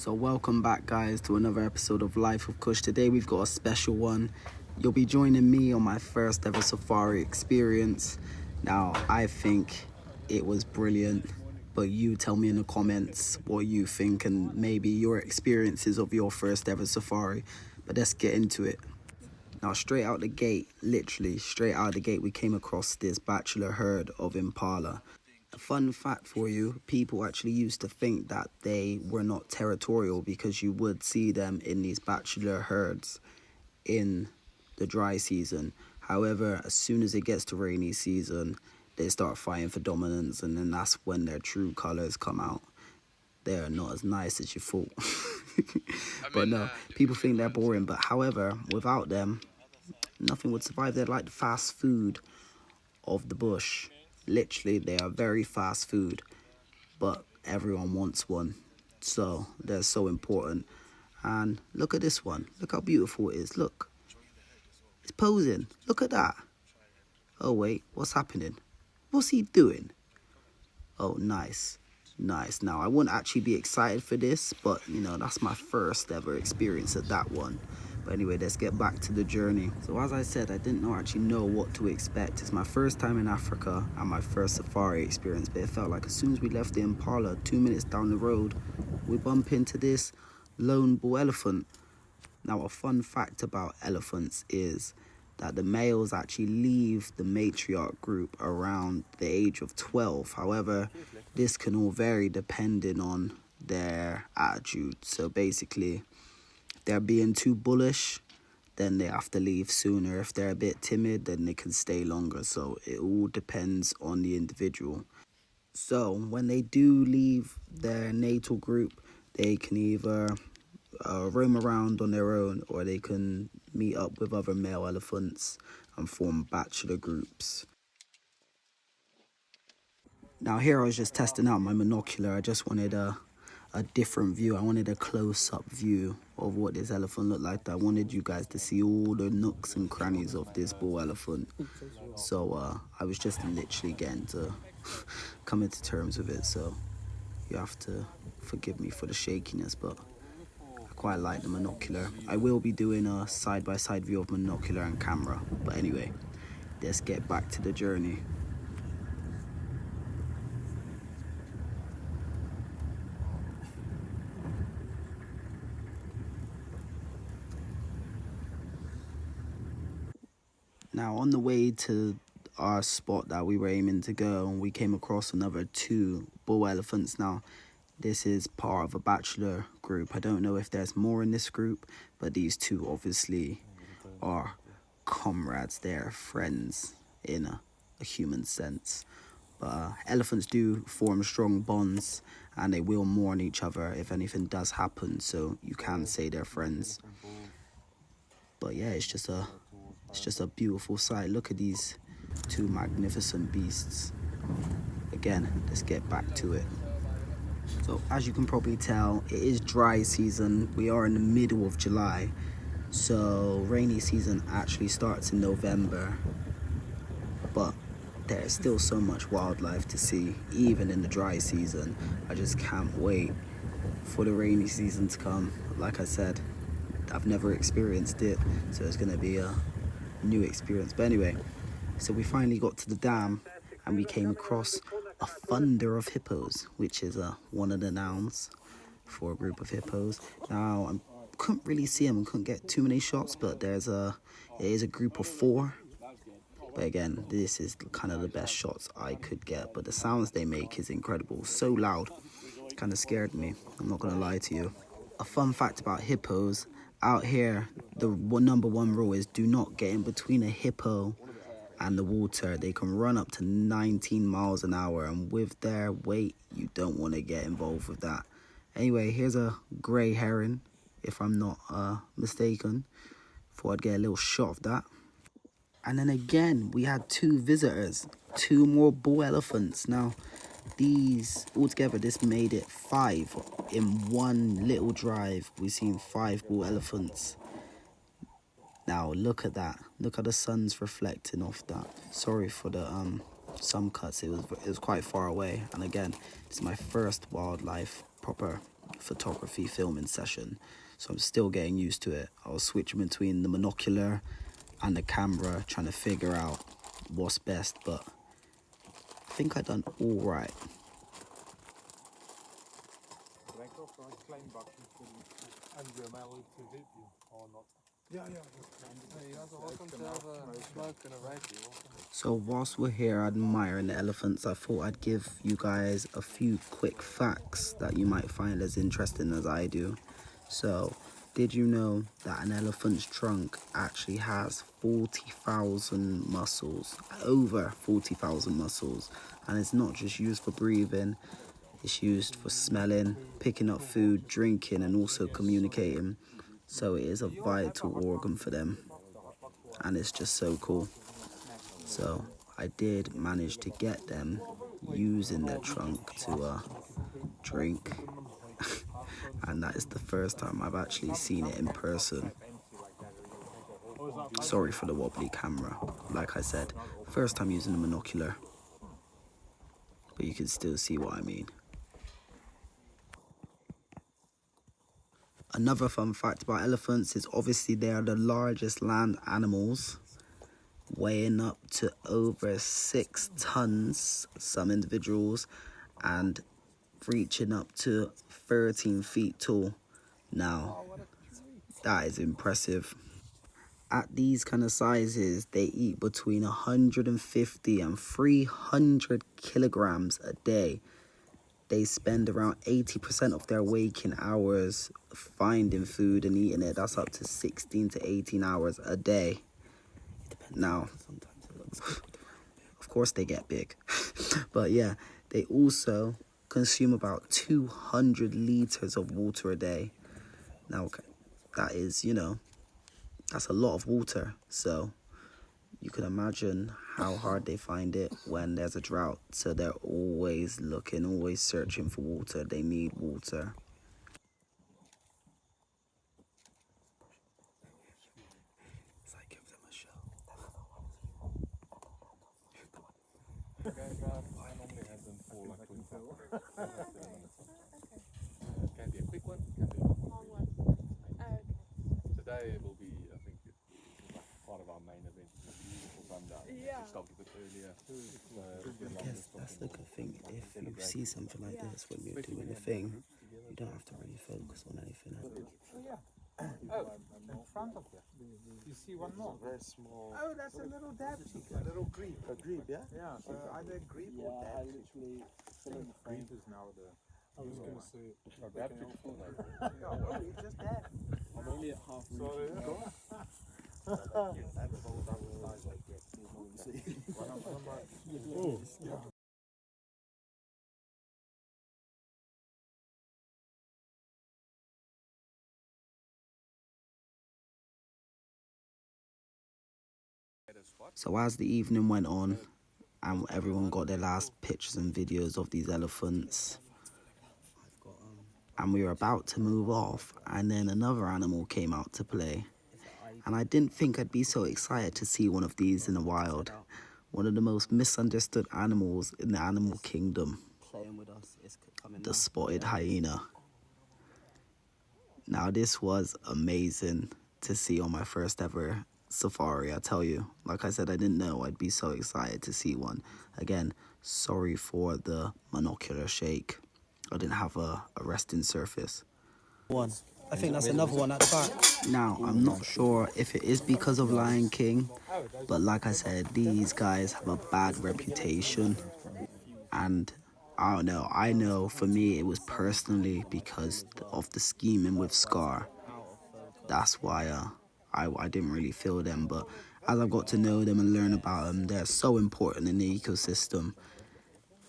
So welcome back, guys, to another episode of Life of Kush. Today we've got a special one. You'll be joining me on my first ever safari experience. Now, I think it was brilliant, but you tell me in the comments what you think and maybe your experiences of your first ever safari. But let's get into it. Now, straight out the gate, literally straight out the gate, we came across this bachelor herd of Impala. A fun fact for you, people actually used to think that they were not territorial because you would see them in these bachelor herds in the dry season. However, as soon as it gets to rainy season, they start fighting for dominance, and then that's when their true colors come out. They're not as nice as you thought. But no, people think they're boring, but however, without them, nothing would survive. They're like the fast food of the bush. Literally, they are very fast food, but everyone wants one, so they're so important. And look at this one. Look how beautiful it is. Look, it's posing. Look at that. Oh wait, what's happening? What's he doing? Oh, nice. Now, I wouldn't actually be excited for this, but you know, that's my first ever experience at that one. But anyway, let's get back to the journey. So as I said, I didn't actually know what to expect. It's my first time in Africa and my first safari experience, but it felt like as soon as we left the Impala, 2 minutes down the road, we bump into this lone bull elephant. Now, a fun fact about elephants is that the males actually leave the matriarch group around the age of 12. However, this can all vary depending on their attitude. So basically, if they're being too bullish, then they have to leave sooner. If they're a bit timid, then they can stay longer. So it all depends on the individual. So when they do leave their natal group, they can either roam around on their own, or they can meet up with other male elephants and form bachelor groups. Now here I was just testing out my monocular. I just wanted a different view. I wanted a close-up view of what this elephant looked like. I wanted you guys to see all the nooks and crannies of this bull elephant. So I was just literally getting to come into terms with it. So you have to forgive me for the shakiness, but I quite like the monocular. I will be doing a side-by-side view of monocular and camera. But anyway, let's get back to the journey. Now, on the way to our spot that we were aiming to go, we came across another 2 bull elephants. Now, this is part of a bachelor group. I don't know if there's more in this group, but these 2 obviously are comrades. They're friends in a human sense. But elephants do form strong bonds, and they will mourn each other if anything does happen, so you can say they're friends. But yeah, it's just a beautiful sight. Look at these 2 magnificent beasts. Again, let's get back to it. So as you can probably tell, it is dry season. We are in the middle of July. So rainy season actually starts in November. But there is still so much wildlife to see, even in the dry season. I just can't wait for the rainy season to come. Like I said, I've never experienced it, so it's going to be a new experience. But anyway, so we finally got to the dam and we came across a thunder of hippos, which is one of the nouns for a group of hippos. Now, I couldn't really see them, couldn't get too many shots, but it is a group of 4. But again, this is kind of the best shots I could get, but the sounds they make is incredible. So loud, kind of scared me, I'm not gonna lie to you. A fun fact about hippos: out here, the number 1 rule is do not get in between a hippo and the water. They can run up to 19 miles an hour, and with their weight, you don't want to get involved with that. Anyway, here's a grey heron, if I'm not mistaken. Thought I'd get a little shot of that. And then again, we had 2 visitors, 2 more bull elephants. Now, these altogether, this made it 5 in one little drive. We've seen 5 bull elephants. Now look at that. Look how the sun's reflecting off that. Sorry for the some cuts. It was quite far away. And again, it's my first wildlife proper photography filming session, so I'm still getting used to it. I was switching between the monocular and the camera, trying to figure out what's best, but I think I done all right. So whilst we're here admiring the elephants, I thought I'd give you guys a few quick facts that you might find as interesting as I do. So, did you know that an elephant's trunk actually has 40,000 muscles, over 40,000 muscles, and it's not just used for breathing, it's used for smelling, picking up food, drinking, and also communicating. So it is a vital organ for them, and it's just so cool. So I did manage to get them using their trunk to drink, and that is the first time I've actually seen it in person. Sorry for the wobbly camera. Like I said, first time using the monocular, but you can still see what I mean. Another fun fact about elephants is obviously they are the largest land animals, weighing up to over 6 tons, some individuals, and reaching up to 13 feet tall. Now, that is impressive. At these kind of sizes, they eat between 150 and 300 kilograms a day. They spend around 80% of their waking hours finding food and eating it. That's up to 16 to 18 hours a day. Now, of course they get big. But yeah, they also consume about 200 liters of water a day. Now, that is, that's a lot of water. So you can imagine how hard they find it when there's a drought. So they're always looking, always searching for water. They need water. It's like give them a show. I normally have them for like 25. It can be a quick one, it can be a long one. Today will be, I think, part of our main event. Beautiful sundown. Yeah. We stopped a bit earlier. Yes, that's the good thing. If you see something like this when you're doing a thing, you don't have to really focus on anything else. In front of you. You see one more? Very small. Oh, that's a little dab chicken. A little grebe. A grebe, yeah? Yeah, so either grebe or dab chicken. Grebe is now the... I was going to say... dab chicken. Yeah, just dab. I'm only at half reach. Sorry, oh, yeah. So as the evening went on and everyone got their last pictures and videos of these elephants, and we were about to move off, and then another animal came out to play. And I didn't think I'd be so excited to see one of these in the wild. One of the most misunderstood animals in the animal kingdom. The spotted hyena. Now this was amazing to see on my first ever safari, I tell you. Like I said, I didn't know I'd be so excited to see one. Again, sorry for the monocular shake. I didn't have a resting surface. One. I think that's another one at the back. Now, I'm not sure if it is because of Lion King, but like I said, these guys have a bad reputation. And I don't know, I know for me it was personally because of the scheming with Scar. That's why I didn't really feel them, but as I got to know them and learn about them, they're so important in the ecosystem.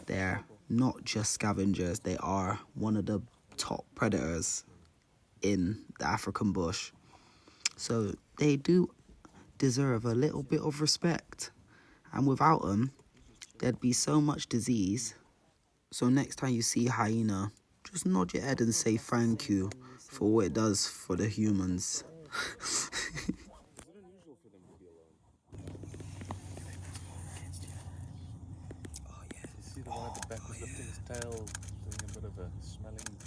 They're not just scavengers, they are one of the top predators in the African bush. So they do deserve a little bit of respect. And without them, there'd be so much disease. So next time you see hyena, just nod your head and say thank you for what it does for the humans. You see the one at the back was lifting his tail, doing a bit of a smelling.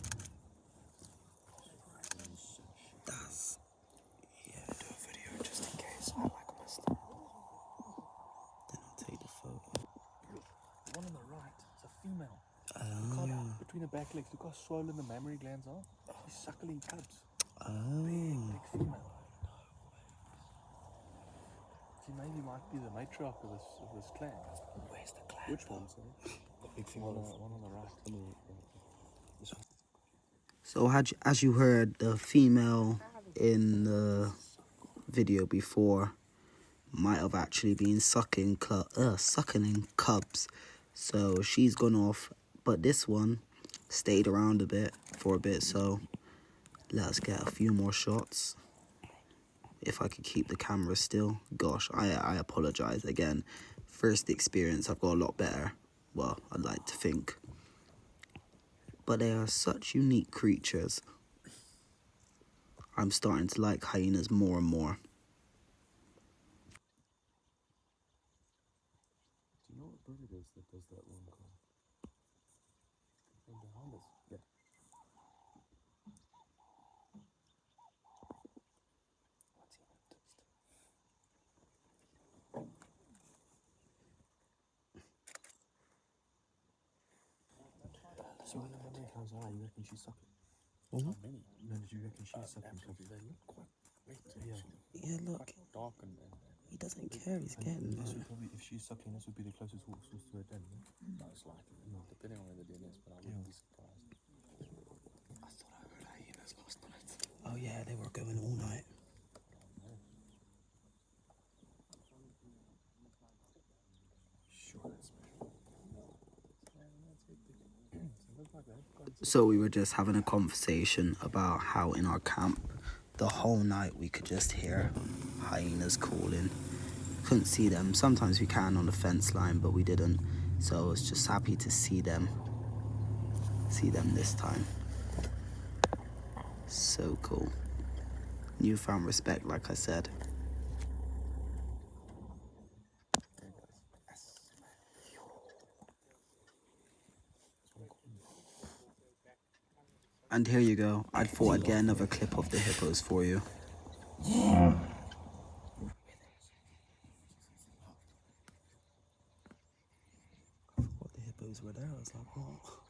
back legs. Look how swollen the mammary glands are. He's suckling cubs. Oh. Big female. She maybe might be the matriarch of this clan. Where's the clan? Which one, sorry? The big thing One on the right. So as you heard, the female in the video before might have actually been suckling cubs. So she's gone off, but this one stayed around for a bit. So let's get a few more shots. If I could keep the camera still. Gosh, I apologize again. First experience, I've got a lot better. Well, I'd like to think. But they are such unique creatures. I'm starting to like hyenas more and more. Do you know what bird it is that does that one call? And behind us. Yeah. So when the memory comes out, you reckon she's sucking? How many? No, did you reckon she's sucking? They look quite wet. Yeah, look. Quite dark and He doesn't care, he's getting this there. would probably, if she's suckling, this would be the closest horse to her den. Most likely. Depending on where the den is, but I wouldn't be surprised. I thought I heard hyenas last night. Oh yeah, they were going all night. Sure, that's So we were just having a conversation about how in our camp, the whole night we could just hear hyenas calling. Couldn't see them. Sometimes we can on the fence line, but we didn't. So I was just happy to see them this time. So cool. Newfound respect, like I said. And here you go. I thought I'd get another clip of the hippos for you. I forgot the hippos were there. I was like, what?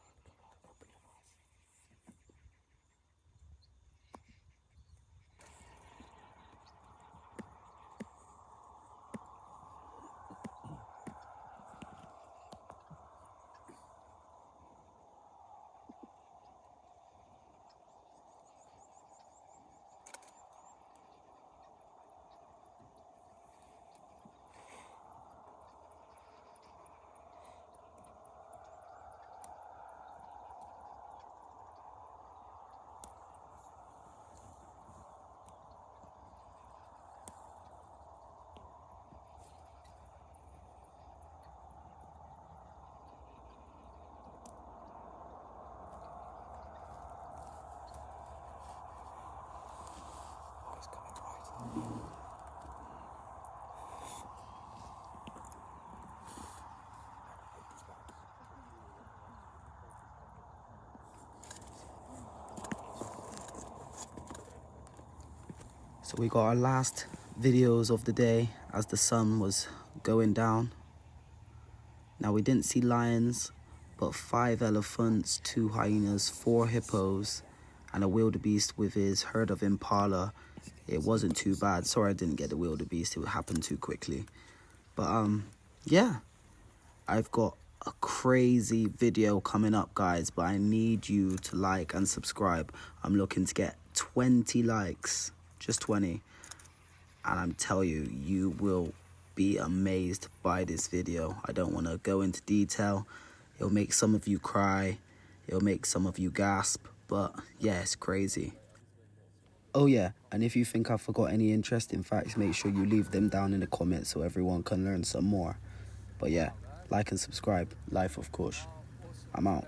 So we got our last videos of the day as the sun was going down. Now we didn't see lions, but 5 elephants, 2 hyenas, 4 hippos, and a wildebeest with his herd of Impala. It wasn't too bad. Sorry I didn't get the wildebeest, it happened too quickly. But yeah, I've got a crazy video coming up, guys, but I need you to like and subscribe. I'm looking to get 20 likes, just 20, and I'm telling you, you will be amazed by this video. I don't want to go into detail. It'll make some of you cry, it'll make some of you gasp, but yeah, it's crazy. Oh yeah, and if you think I forgot any interesting facts, make sure you leave them down in the comments so everyone can learn some more. But yeah, like and subscribe. Life of Kush. I'm out.